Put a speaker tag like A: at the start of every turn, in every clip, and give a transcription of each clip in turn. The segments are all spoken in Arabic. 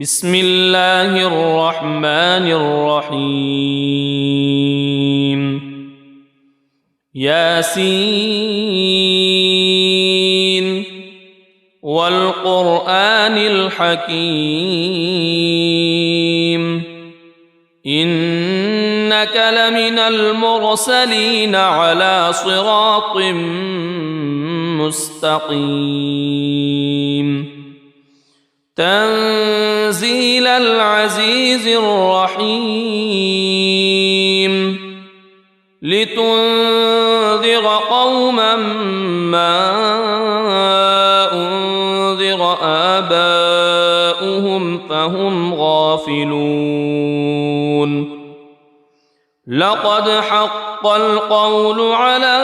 A: بسم الله الرحمن الرحيم ياسين والقرآن الحكيم إنك لمن المرسلين على صراط مستقيم تنزيل العزيز الرحيم لتنذر قوما ما أنذر آباؤهم فهم غافلون لقد حق القول على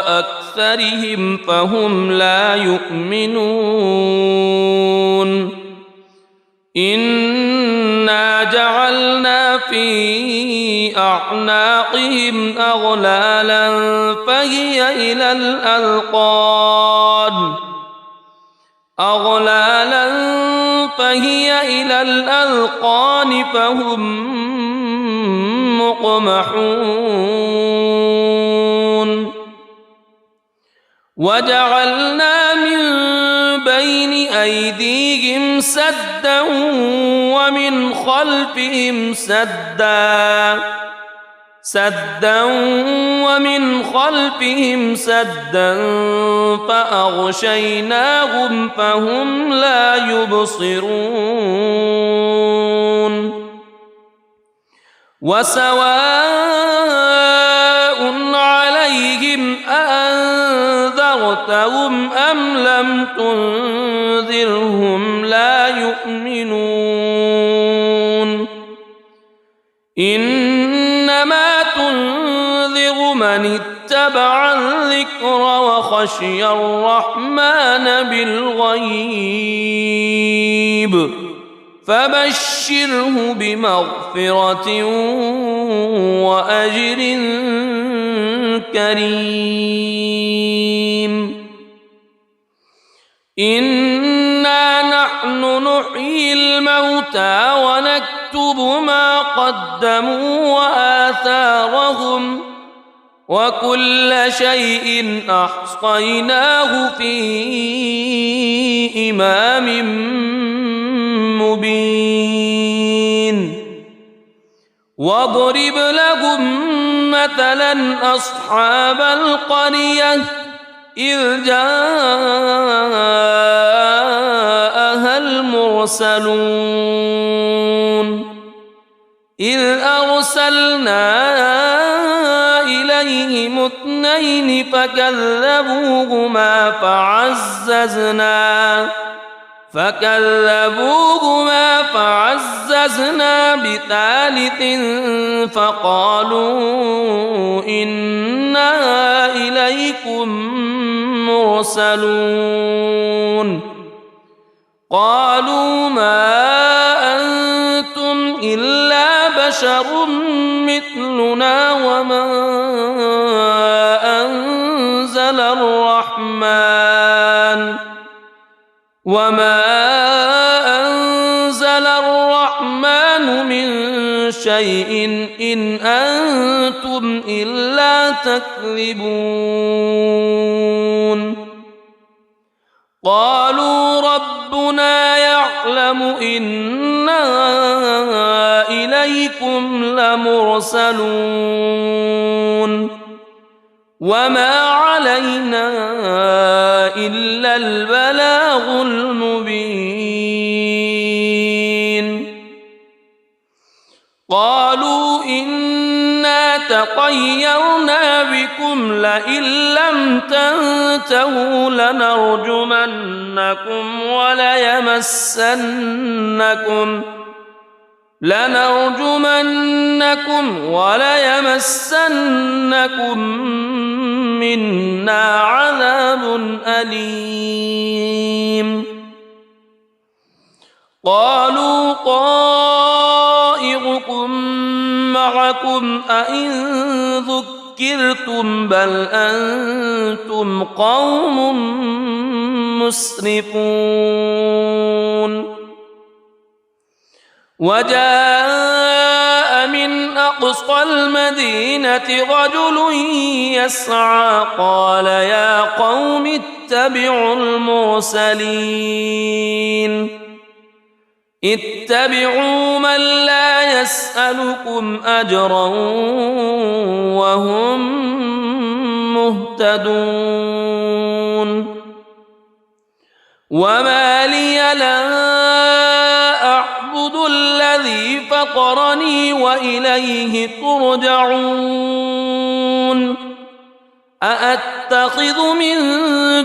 A: أكثرهم فهم لا يؤمنون إنا جعلنا في أعناقهم أغلالا فهي إلى الأذقان فهم مقمحون وجعلنا من بين أيديهم سدا ومن خلفهم سدا فأغشيناهم فهم لا يبصرون وسواء عليهم أأنذرتهم أم لم تنذرهم لا يؤمنون إنما تنذر من اتبع الذكر وخشي الرحمن بالغيب فبشره بمغفرة وأجر كريم إنا نحن نحيي الموتى ونكتب ما قدموا وآثارهم وكل شيء أحصيناه في إمام مبين واضرب لهم مثلا أصحاب القرية إذ جاءها المرسلون إذ أرسلنا إليهم اثنين فكذبوهما فعززنا بثالث فقالوا إنا إليكم مرسلون قالوا ما أنتم إلا بشر مثلنا وما أنزل الرحمن من شيء إن أنتم إلا تكذبون قالوا ربنا يعلم إنا إليكم لمرسلون وما علينا إلا البلاغ المبين قالوا إنا تطيرنا بكم لئن لم تنتهوا لنرجمنكم وليمسنكم منا عذاب أليم قالوا طائركم معكم أئن ذكرتم بل أنتم قوم مسرفون وجاء من أقصى المدينة رجل يسعى قال يا قوم اتبعوا المرسلين اتبعوا من لا يسألكم أجرا وهم مهتدون وما لي لا أعبد الذي فطرني وإليه ترجعون أأتخذ من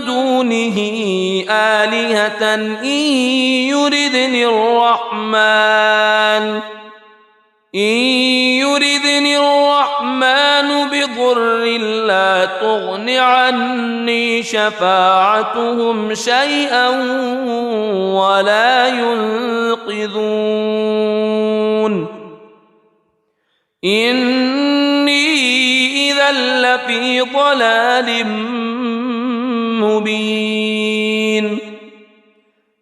A: دونه آلهة إن يردني الرحمن بضر لا تغن عني شفاعتهم شيئا ولا ينقذون إني إذا لفي ضلال مبين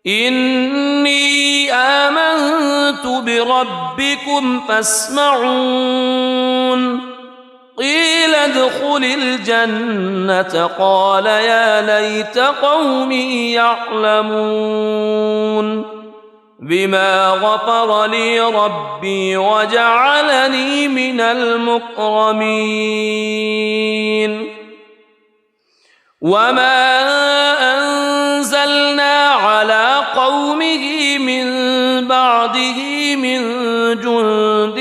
A: إني آمنت بربكم فاسمعون قيل ادخل الجنة قال يا ليت قومي يعلمون بما غفر لي ربي وجعلني من المكرمين وما أنزلنا على قومه من بعده من جند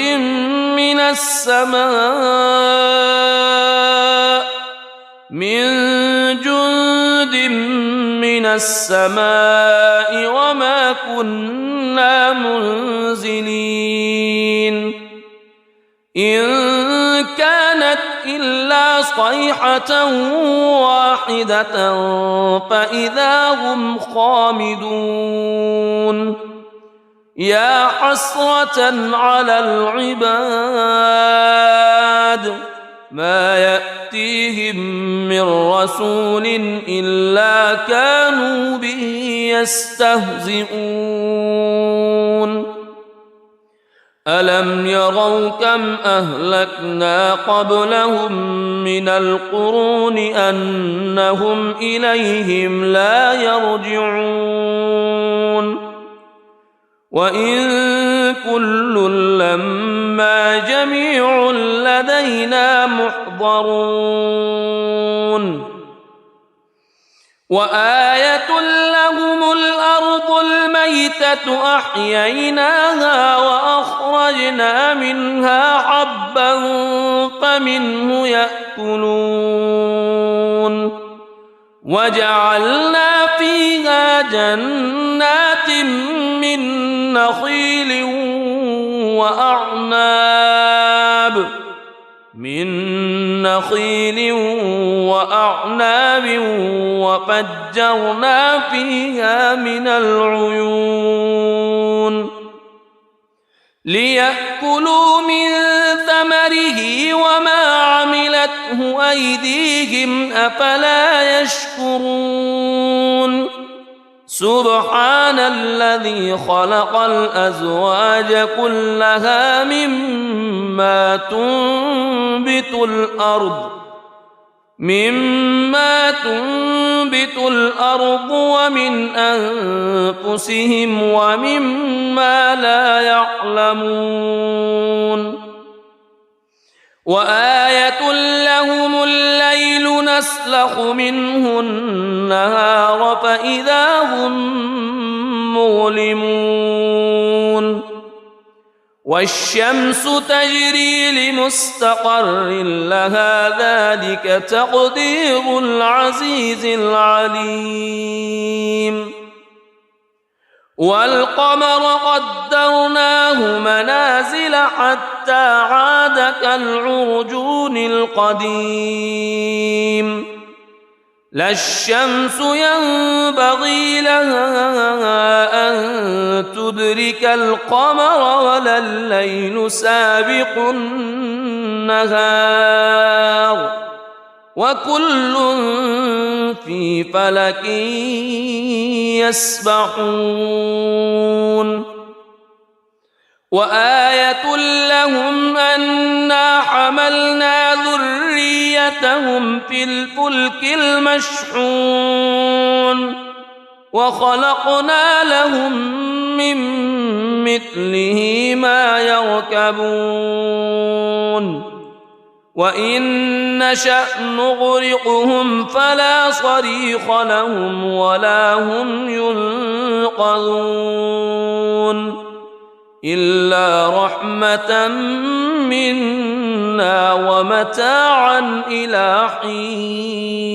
A: من السماء وما كنا منزلين إن كانت إلا صيحة واحدة فإذا هم خامدون يا حسرة على العباد ما يأتيهم من رسول إلا كانوا به يستهزئون ألم يروا كم أهلكنا قبلهم من القرون أنهم إليهم لا يرجعون وإن كل لما جميع لدينا محضرون وآية لهم الأرض الميتة أحييناها وأخرجنا منها حبا فمنه يأكلون وجعلنا فيها جنات من نخيل وأعناب وفجرنا فيها من العيون ليأكلوا من ثمره وما عملته أيديهم أفلا يشكرون سبحان الذي خلق الأزواج كلها مما تنبت الأرض ومن أنفسهم ومما لا يعلمون وآية لهم الليل نسلخ منه النهار فإذا هم مظلمون والشمس تجري لمستقر لها ذلك تقدير العزيز العليم والقمر قدرناه منازل حتى عاد كالعرجون القديم لا الشمس ينبغي لها أن تدرك القمر ولا الليل سابق النهار وكل في فلك يسبحون وآية لهم أنا حملنا ذريتهم في الفلك المشحون وخلقنا لهم من مثله ما يركبون وإن نشأ نغرقهم فلا صريخ لهم ولا هم ينقذون إلا رحمة منا ومتاعا إلى حين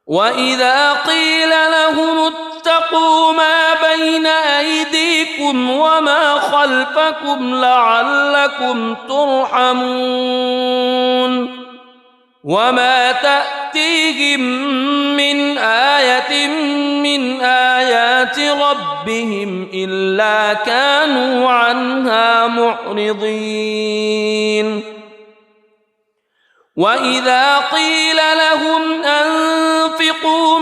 A: وإذا قيل لهم اتقوا ما بين أيديكم وما خلفكم لعلكم ترحمون وما تأتيهم من آية من آيات ربهم إلا كانوا عنها معرضين وإذا قيل لهم أنفقوا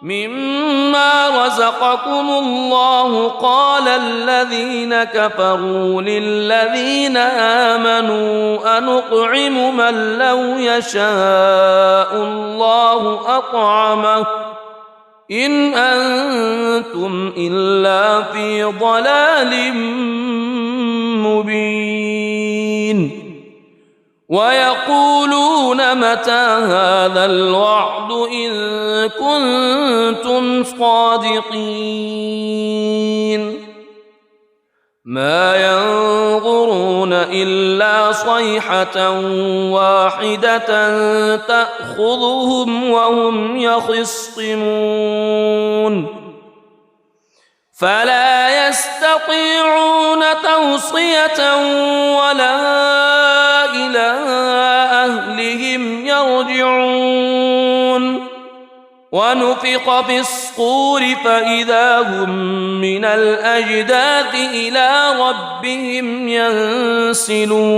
A: مما رزقكم الله قال الذين كفروا للذين آمنوا أنطعم من لو يشاء الله أطعمه إن أنتم إلا في ضلال مبين ويقولون متى هذا الوعد إن كنتم صادقين ما ينظرون إلا صيحة واحدة تأخذهم وهم يخصمون فلا يستطيعون توصية ولا إلى أهلهم يرجعون ونفخ في الصور فإذا هم من الأجداث إلى ربهم ينسلون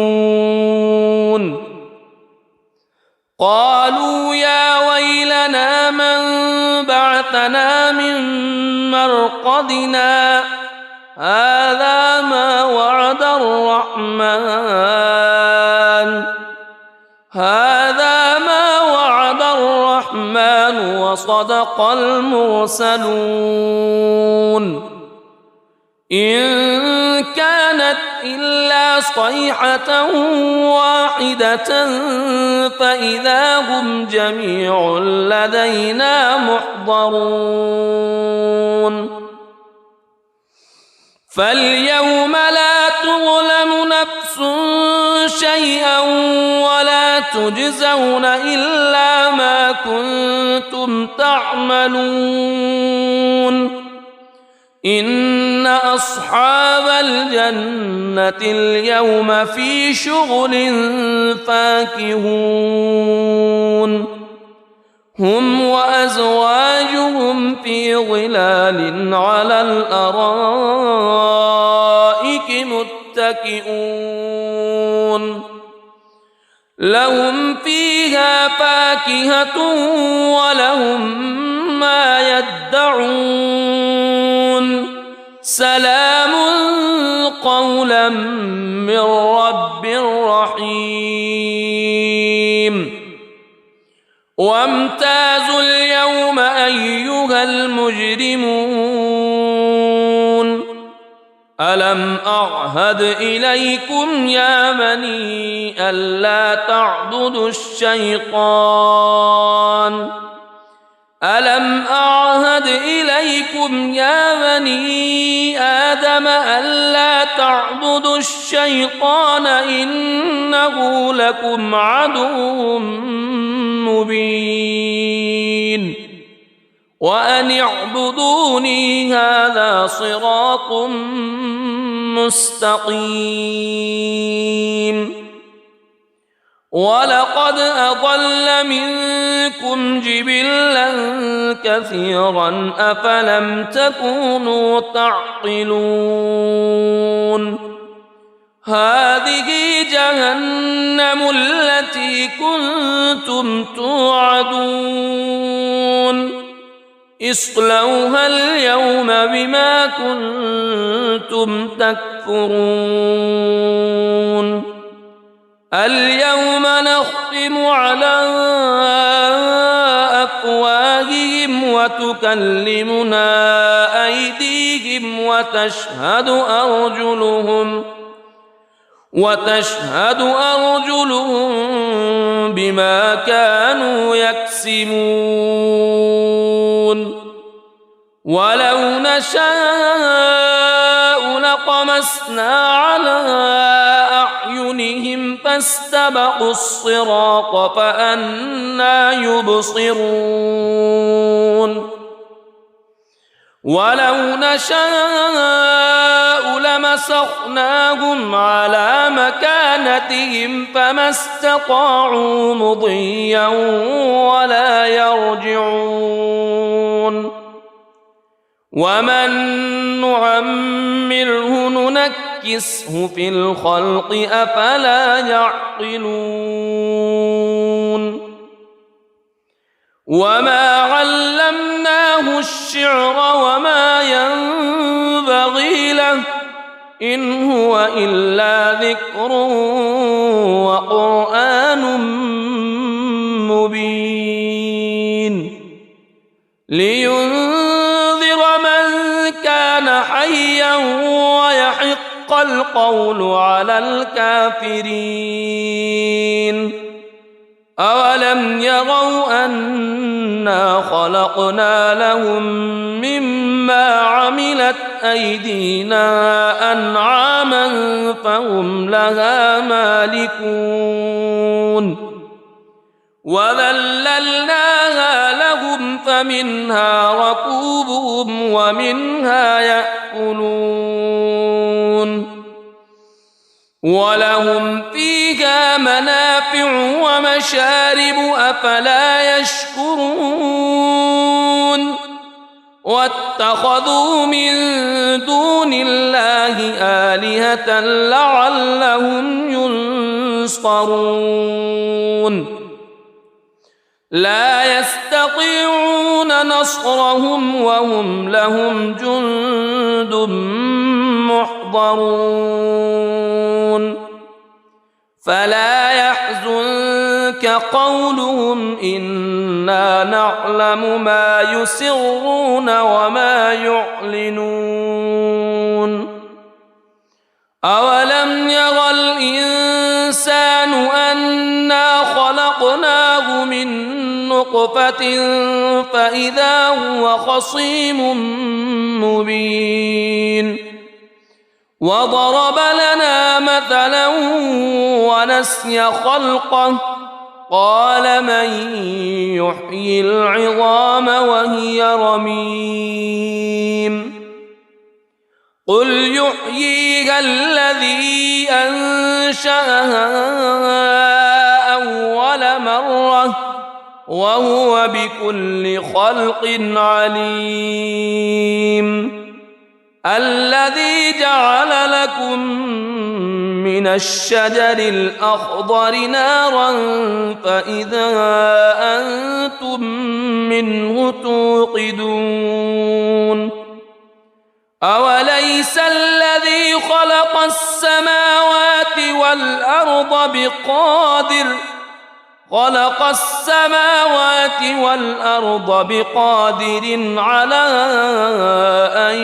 A: قالوا يا ويلنا من بعثنا من مرقدنا هذا ما وعد الرحمن وصدق المرسلون إن كانت إلا صيحة واحدة فإذا هم جميع لدينا محضرون فاليوم لا تظلم نفس شيئا ولا تجزون إلا ما كنتم تعملون إن أصحاب الجنة اليوم في شغل فاكهون هم وأزواجهم في ظلال على الأرائك متكئون لهم فيها فاكهة ولهم ما يدعون سلام قولا من رب رحيم وامتازوا اليوم أيها المجرمون ألم أعهد إليكم يا بني ألا تعبدوا الشيطان ألم أعهد إليكم يا بني آدم ألا تعبدوا الشيطان إنه لكم عدو مبين وأن اعبدوني هذا صراط مستقيم ولقد أضل منكم جبلا كثيرا أفلم تكونوا تعقلون هذه جهنم التي كنتم توعدون اصلوها اليوم بما كنتم تكفرون اليوم نختم على أفواههم وتكلمنا أيديهم وتشهد أرجلهم بما كانوا يكسبون ولو نشاء لطمسنا على أعينهم فاستبقوا الصراط فأنى يبصرون ولو نشاء لمسخناهم على مكانتهم فما استطاعوا مضيا ولا يرجعون ومن نعمره ننكسه في الخلق أفلا يعقلون وما علمناه الشعر وما ينبغي له إن هو إلا ذكر وقرآن مبين لينذر من كان حيا ويحق القول على الكافرين أولم يروا أنا خلقنا لهم مما عملت أيدينا أنعاما فهم لها مالكون وذللناها لهم فمنها ركوبهم ومنها يأكلون ولهم فيها منافع ومشارب أفلا يشكرون واتخذوا من دون الله آلهة لعلهم ينصرون لا يستطيعون نصرهم وهم لهم جند محضرون فلا يحزنك قولهم إنا نعلم ما يسرون وما يعلنون أولم ير الإنسان أنا خلقناه من نطفة فإذا هو خصيم مبين وضرب لنا مثلا ونسي خلقه قال من يحيي العظام وهي رميم قل يحييها الذي أنشأها أول مرة وهو بكل خلق عليم الذي جعل لكم من الشجر الأخضر نارا فإذا أنتم منه توقدون أوليس الذي خلق السماوات والأرض بقادر على أن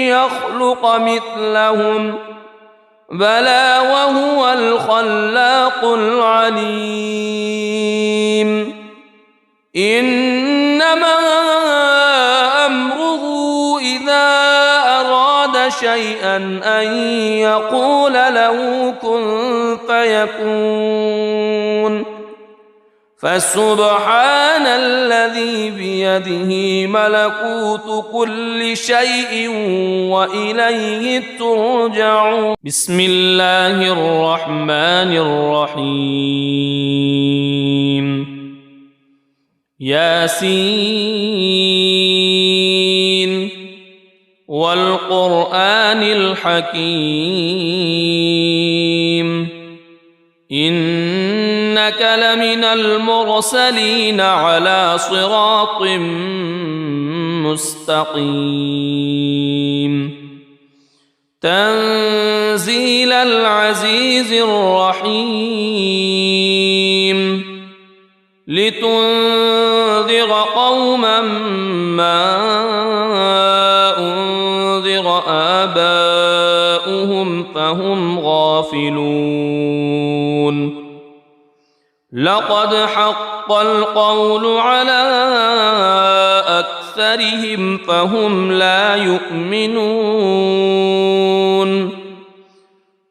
A: يخلق مثلهم بلى وهو الخلاق العليم إنما أمره إذا أراد شيئا أن يقول له كن فيكون فسبحان الذي بيده ملكوت كل شيء وإليه ترجعون بسم الله الرحمن الرحيم ياسين والقرآن الحكيم إنك إنك لمن المرسلين على صراط مستقيم تنزيل العزيز الرحيم لتنذر قوما ما أنذر آباؤهم فهم غافلون لقد حق القول على أكثرهم فهم لا يؤمنون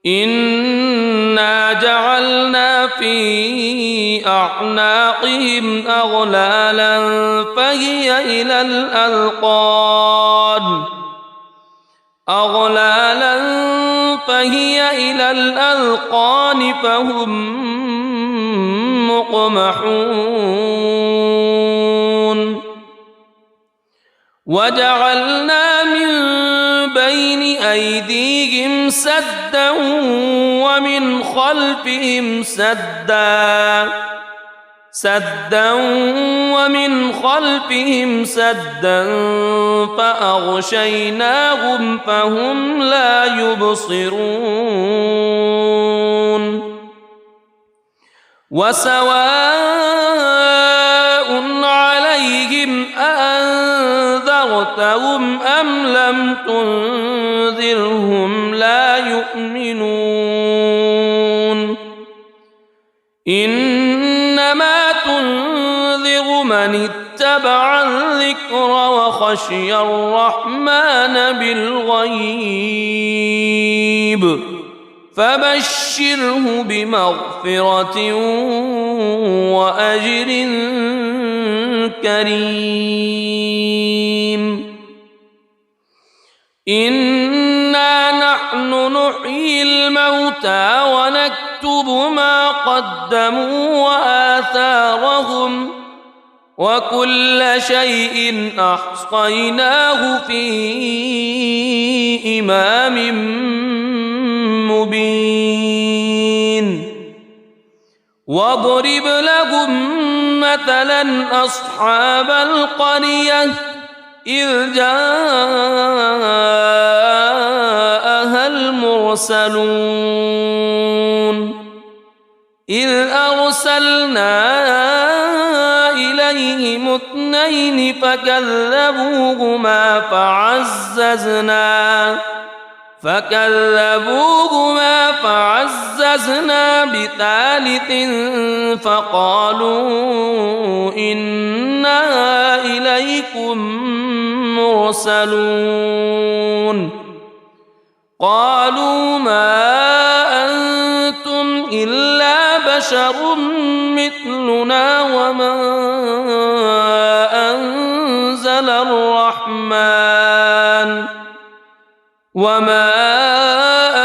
A: إنا جعلنا في أعناقهم أغلالا فهي إلى الأذقان فهم مقمحون وجعلنا من بين أيديهم سدا ومن خلفهم سدا فأغشيناهم فهم لا يبصرون وسواء عليهم أأنذرتهم أم لم تنذرهم لا يؤمنون إنما تنذر من اتبع الذكر وخشي الرحمن بالغيب فبشره بمغفرة وأجر كريم إنا نحن نحيي الموتى ونكتب ما قدموا وآثارهم وكل شيء أحصيناه في إمام مبين واضرب لهم مثلا أصحاب القرية إذ جاءها المرسلون إذ أرسلنا إليهم اثنين فكذبوهما فعززنا بثالث فقالوا إنا إليكم مرسلون قالوا ما أنتم إلا بشر مثلنا وما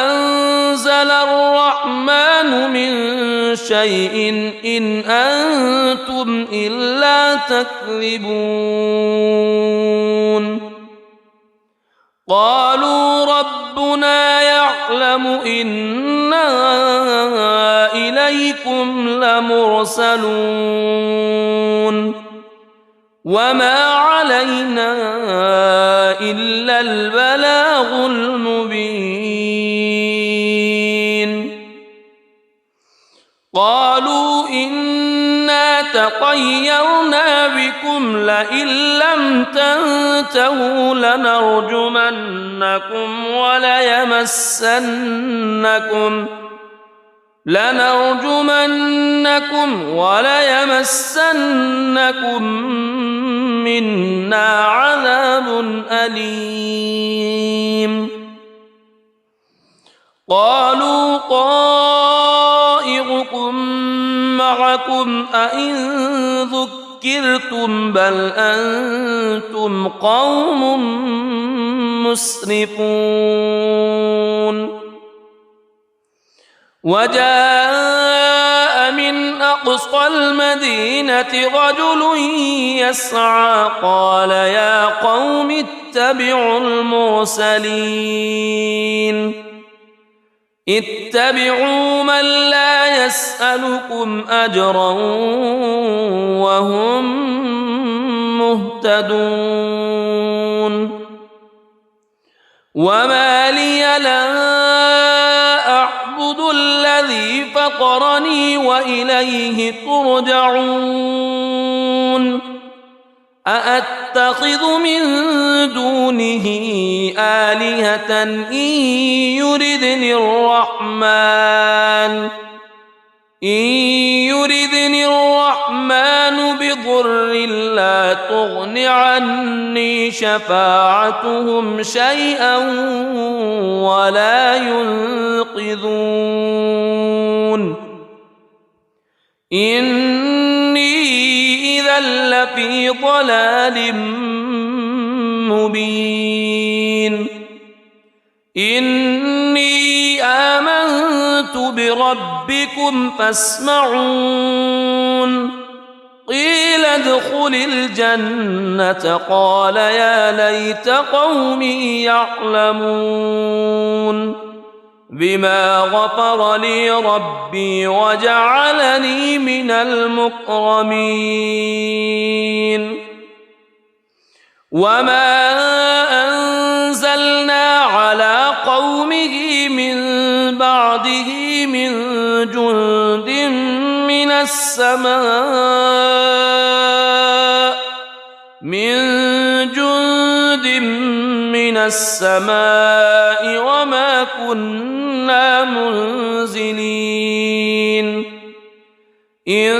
A: أنزل الرحمن من شيء إن أنتم إلا تكذبون قالوا ربنا يعلم إنا إليكم لمرسلون وما علينا إلا البلاغ المبين قالوا إنا تطيرنا بكم لئن لم تنتهوا لنرجمنكم وليمسنكم منا عذاب أليم قالوا طائركم معكم أئن ذكرتم بل أنتم قوم مسرفون وجاء من أقصى المدينة رجل يسعى قال يا قوم اتبعوا المرسلين اتبعوا من لا يسألكم أجرا وهم مهتدون وما لي لا أعبد الذي فطرني وإليه ترجعون أأتخذ من دونه آلهة إن يردني الرحمن بضر لا تغن عني شفاعتهم شيئا ولا ينقذون إني إذا لفي ضلال مبين إني آمنت بربكم فاسمعون قيل ادخل الجنة قال يا ليت قومي يعلمون بما غفر لي ربي وجعلني من المكرمين وما أنزلنا على قومه من بعده من جند من السماء وما كنا منزلين إن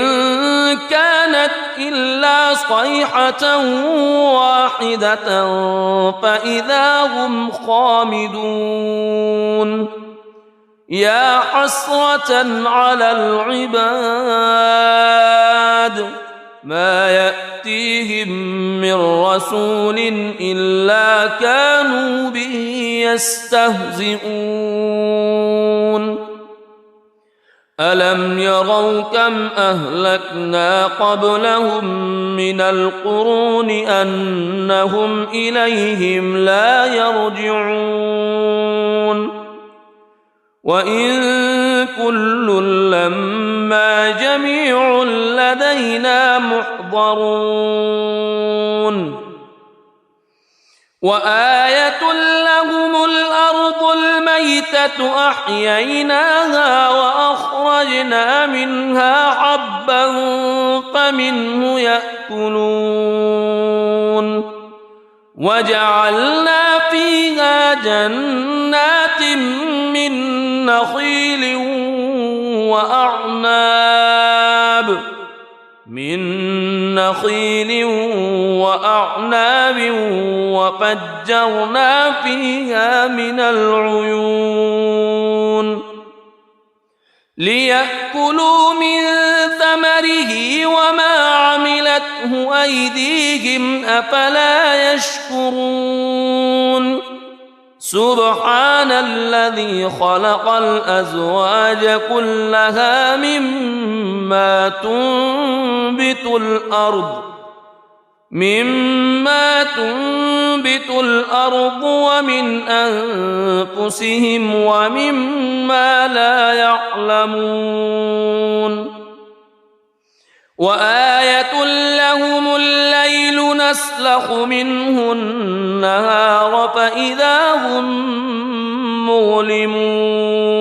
A: كانت إلا صيحة واحدة فإذا هم خامدون يا حسرة على العباد ما يأتيهم من رسول إلا كانوا به يستهزئون ألم يروا كم أهلكنا قبلهم من القرون أنهم إليهم لا يرجعون وإن كل لما جميع لدينا محضرون وآية لهم الأرض الميتة أحييناها وأخرجنا منها حبا فمنه يأكلون وجعلنا فيها جنات من نخيل وأعناب وفجرنا فيها من العيون ليأكلوا من ثمره وما عملته أيديهم أفلا يشكرون سبحان الذي خلق الأزواج كلها مما تنبت الأرض ومن أنفسهم ومما لا يعلمون وآية لهم الليل نسلخ منه النهار فإذا هم مظلمون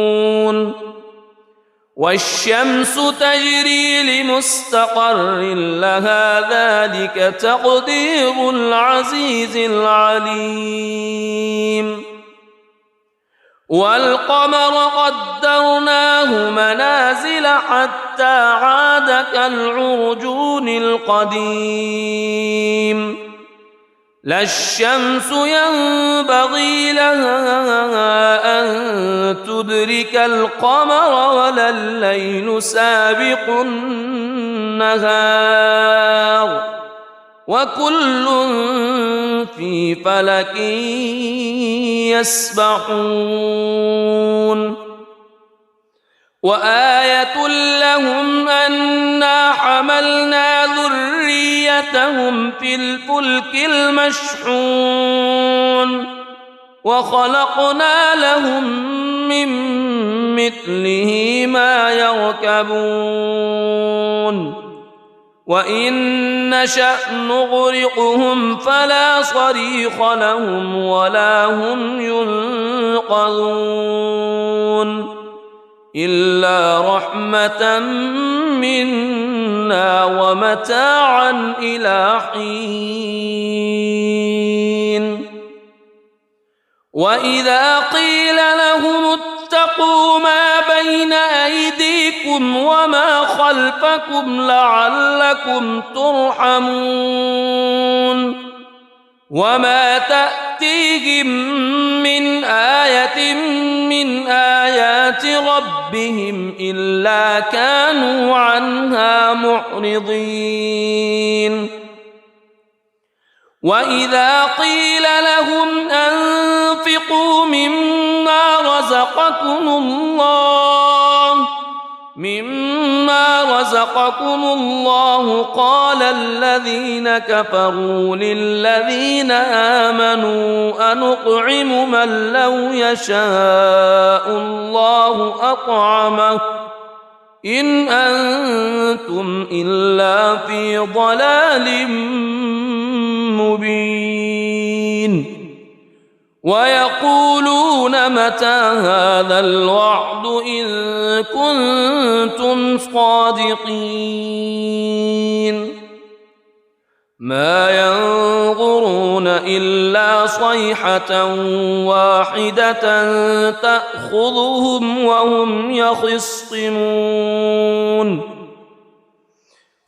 A: والشمس تجري لمستقر لها ذلك تقدير العزيز العليم والقمر قدرناه منازل حتى عاد كالعرجون القديم لا الشمس ينبغي لها أن تدرك القمر ولا الليل سابق النهار وكل في فلك يسبحون وآية لهم أنا حملنا ذريتهم في الفلك المشحون وخلقنا لهم من مثله ما يركبون وإن نشأ نغرقهم فلا صريخ لهم ولا هم ينقذون إلا رحمة منا ومتاعا إلى حين وإذا قيل لهم اتقوا ما بين أيديكم وما خلفكم لعلكم ترحمون وما تأتيهم من آية من آيات ربهم إلا كانوا عنها معرضين وإذا قيل لهم أنفقوا مما رزقكم الله قال الذين كفروا للذين آمنوا أنطعم من لو يشاء الله أطعمه إن أنتم إلا في ضلال مبين ويقولون متى هذا الوعد إن كنتم صادقين ما ينظرون إلا صيحة واحدة تأخذهم وهم يخصمون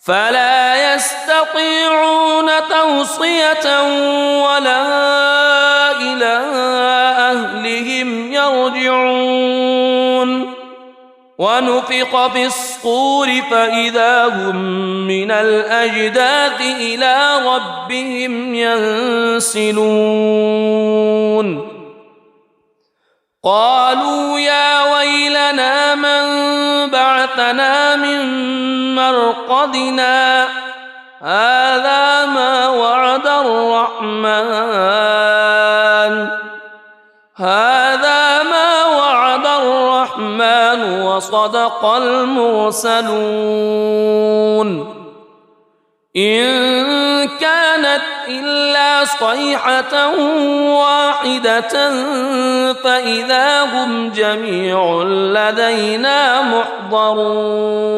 A: فلا يستطيعون توصية ولا إلى أهلهم يرجعون ونفخ في الصور فإذا هم من الأجداث إلى ربهم ينسلون قالوا يا ويلنا من بعثنا من مرقدنا هذا ما وعد الرحمن وصدق المرسلون إن كانت إلا صيحة واحدة فإذا هم جميع لدينا محضرون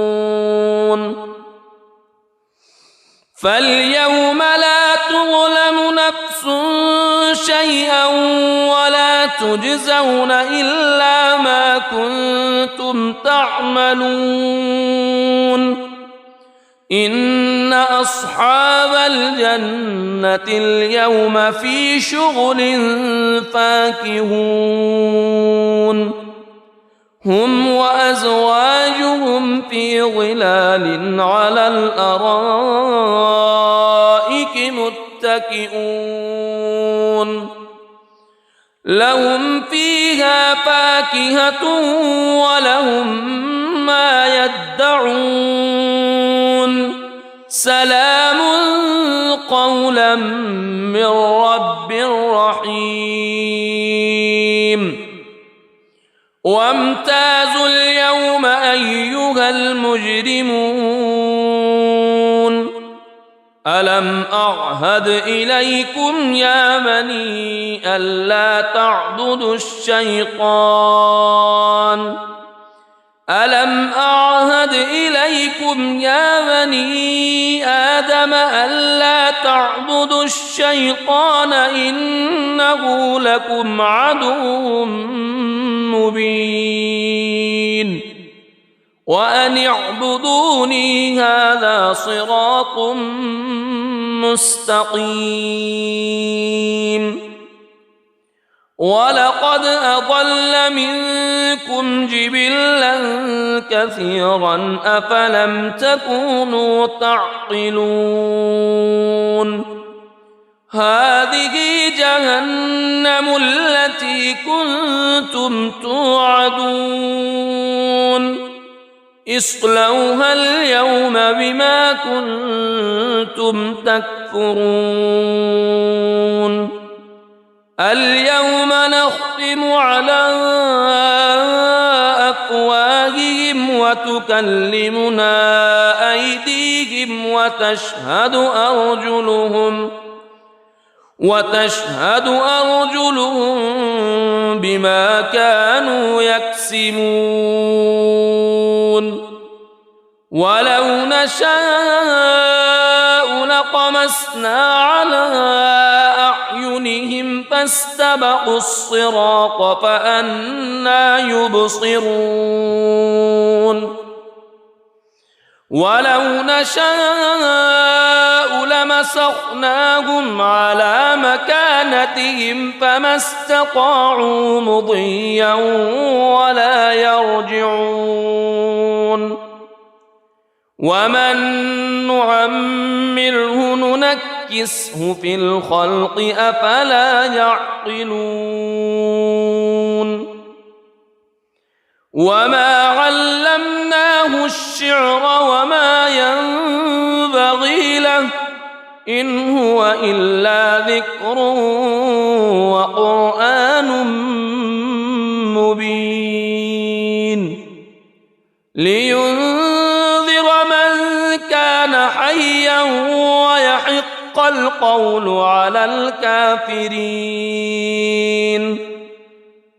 A: فاليوم لا تظلم نفس شيئا ولا تجزون إلا ما كنتم تعملون إن أصحاب الجنة اليوم في شغل فاكهون هم وأزواجهم في ظلال على الأرائك متكئون لهم فيها فاكهة ولهم ما يدعون سلام قولا من رب رحيم وامتازوا اليوم أيها المجرمون ألم أعهد إليكم يا بني ألا تعبدوا الشيطان ألم أعهد إليكم يا بني آدم ألا تعبدوا الشيطان إنه لكم عدو مبين وأن اعبدوني هذا صراط مستقيم ولقد أضل منكم جبلا كثيرا أفلم تكونوا تعقلون هذه جهنم التي كنتم توعدون اصلوها اليوم بما كنتم تكفرون اليوم نختم على وتكلمنا أيديهم وتشهد أرجلهم بما كانوا يكسبون ولو نشاء لطمسنا على أعينهم فاستبقوا الصراط فأنى يبصرون ولو نشاء لمسخناهم على مكانتهم فما استطاعوا مضيا ولا يرجعون ومن نعمره ننكسه في الخلق أفلا يعقلون وما علمناه الشعر وما ينبغي له إن هو إلا ذكر وقرآن مبين لينذر من كان حيا ويحق القول على الكافرين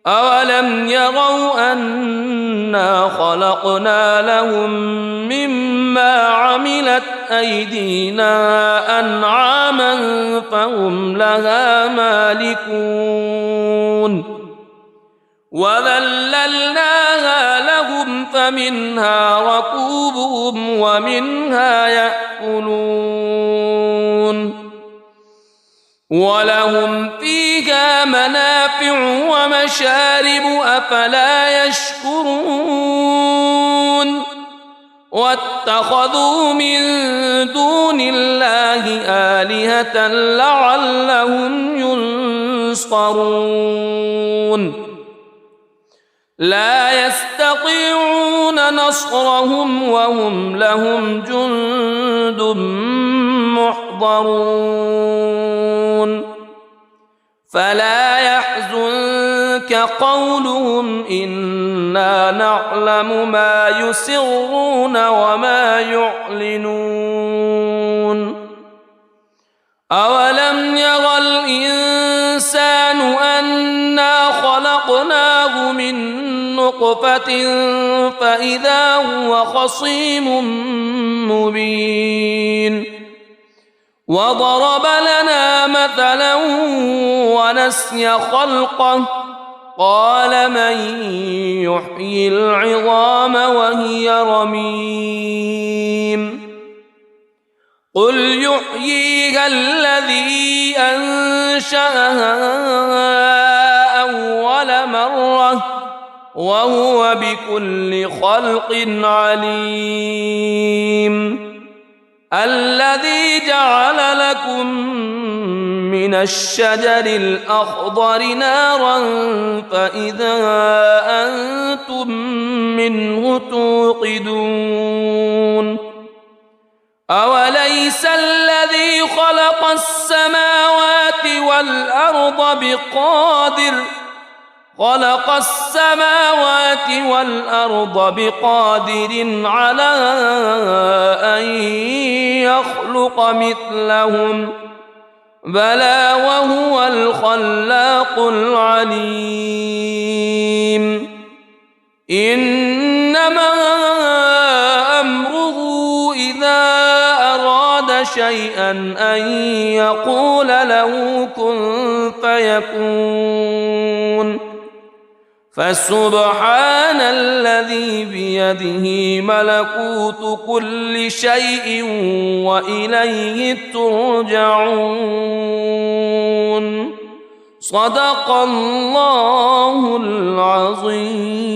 A: أولم يروا أنا خلقنا لهم مما عملت أيدينا أنعاما فهم لها مالكون وذللناها لهم فمنها ركوبهم ومنها يأكلون ولهم فيها منافع ومشارب أفلا يشكرون واتخذوا من دون الله آلهة لعلهم ينصرون لا يستطيعون نصرهم وهم لهم جند محضرون فلا يحزنك قولهم إنا نعلم ما يسرون وما يعلنون أولم ير الإنسان أنا خلقناه من نطفة فإذا هو خصيم مبين وضرب لنا مثلا ونسي خلقه قال من يحيي العظام وهي رميم قل يحييها الذي أنشأها أول مرة وهو بكل خلق عليم الذي جعل لكم من الشجر الأخضر نارا فإذا أنتم منه توقدون أوليس الذي خلق السماوات والأرض بقادر على أن يخلق مثلهم بلى وهو الخلاق العليم إنما أمره إذا أراد شيئا أن يقول له كن فيكون فسبحان الذي بيده ملكوت كل شيء وإليه ترجعون صدق الله العظيم.